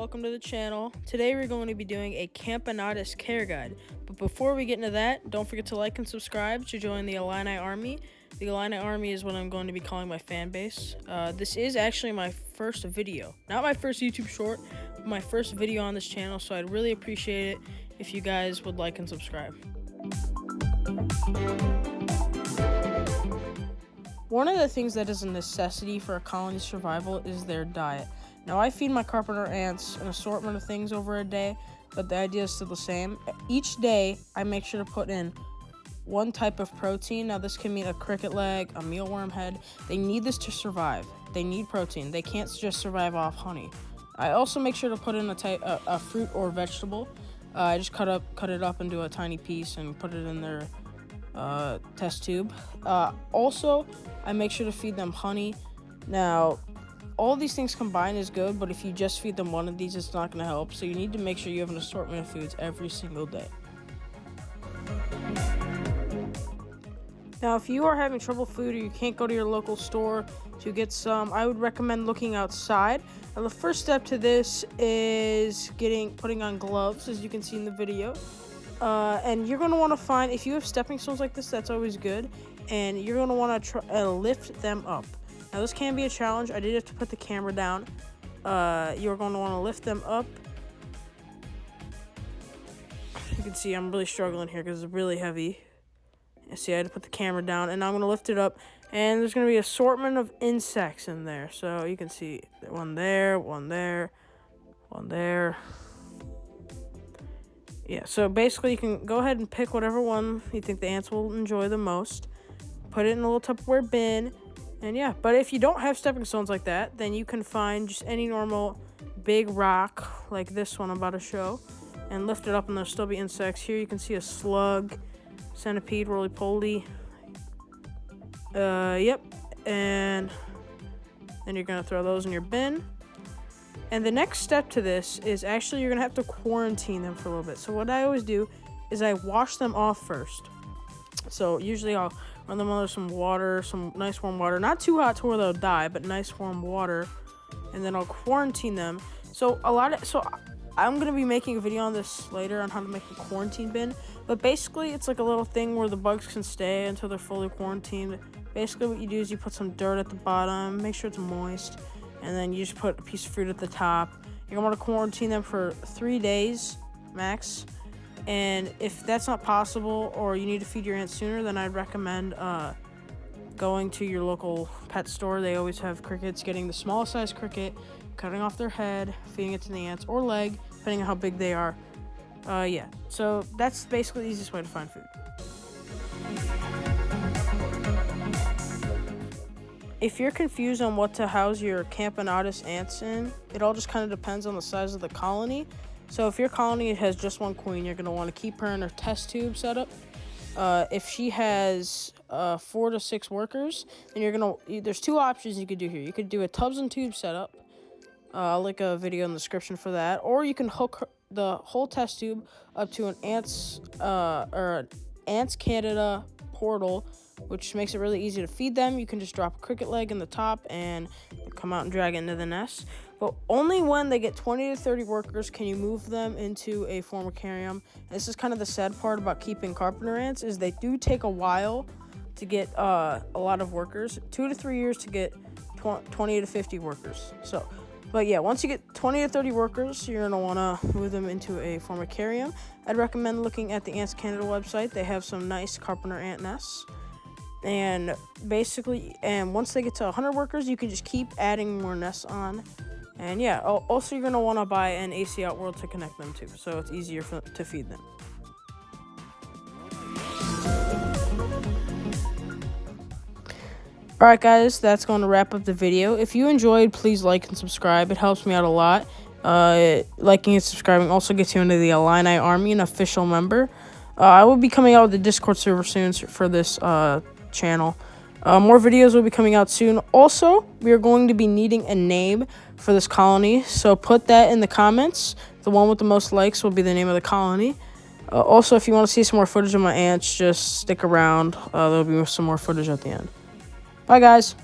welcome to the channel. Today we're going to be doing a CAMPONOTUS care guide. But before we get into that, don't forget to like and subscribe to join the Illini Army. The Illini Army is what I'm going to be calling my fan base. This is actually my first video. Not my first YouTube short, but my first video on this channel, so I'd really appreciate it if you guys would like and subscribe. One of the things that is a necessity for a colony's survival is their diet. Now, I feed my carpenter ants an assortment of things over a day, but the idea is still the same. Each day, I make sure to put in one type of protein. Now, this can mean a cricket leg, a mealworm head. They need this to survive. They need protein. They can't just survive off honey. I also make sure to put in a fruit or vegetable. I just cut it up into a tiny piece and put it in their test tube. Also, I make sure to feed them honey. Now, all these things combined is good, but if you just feed them one of these, it's not going to help. So you need to make sure you have an assortment of foods every single day. Now, if you are having trouble with food or you can't go to your local store to get some, I would recommend looking outside. Now, the first step to this is putting on gloves, as you can see in the video. And you're going to want to find, if you have stepping stones like this, that's always good. And you're going to want to try lift them up. Now, this can be a challenge. I did have to put the camera down. You're going to want to lift them up. You can see I'm really struggling here because it's really heavy. You see, I had to put the camera down, and now I'm going to lift it up. And there's going to be an assortment of insects in there. So you can see one there, one there, one there. Yeah, so basically you can go ahead and pick whatever one you think the ants will enjoy the most. Put it in a little Tupperware bin. And yeah, but if you don't have stepping stones like that, then you can find just any normal big rock like this one I'm about to show and lift it up, and there'll still be insects. Here you can see a slug, centipede, roly-poly. Yep. And then you're going to throw those in your bin. And the next step to this is actually you're going to have to quarantine them for a little bit. So what I always do is I wash them off first. So usually I'll run them under some water, some nice warm water. Not too hot to where they'll die, but nice warm water. And then I'll quarantine them. So I'm going to be making a video on this later on how to make a quarantine bin. But basically it's like a little thing where the bugs can stay until they're fully quarantined. Basically what you do is you put some dirt at the bottom, make sure it's moist. And then you just put a piece of fruit at the top. You're going to want to quarantine them for 3 days max. And if that's not possible or you need to feed your ants sooner, then I'd recommend going to your local pet store. They always have crickets, getting the smallest size cricket, cutting off their head, feeding it to the ants, or leg, depending on how big they are. Yeah, so that's basically the easiest way to find food. If you're confused on what to house your CAMPONOTUS ants in, it all just kind of depends on the size of the colony. So if your colony has just one queen, you're going to want to keep her in her test tube setup. If she has 4 to 6 workers, then there's 2 options you could do here. You could do a tubs and tubes setup. I'll link a video in the description for that. Or you can hook the whole test tube up to an Ants Canada portal, which makes it really easy to feed them. You can just drop a cricket leg in the top and come out and drag it into the nest. But only when they get 20 to 30 workers can you move them into a formicarium. And this is kind of the sad part about keeping carpenter ants, is they do take a while to get a lot of workers. 2 to 3 years to get 20 to 50 workers. But yeah, once you get 20 to 30 workers, you're going to want to move them into a formicarium. I'd recommend looking at the Ants Canada website. They have some nice carpenter ant nests. And basically, once they get to 100 workers, you can just keep adding more nests on. And yeah, also you're going to want to buy an AC Outworld to connect them to, so it's easier to feed them. Alright guys, that's going to wrap up the video. If you enjoyed, please like and subscribe. It helps me out a lot. Liking and subscribing also gets you into the Illini Army, an official member. I will be coming out with a Discord server soon for this channel. More videos will be coming out soon. Also, we are going to be needing a name for this colony, so put that in the comments. The one with the most likes will be the name of the colony. Also, if you want to see some more footage of my ants, just stick around. There'll be some more footage at the end. Bye, guys.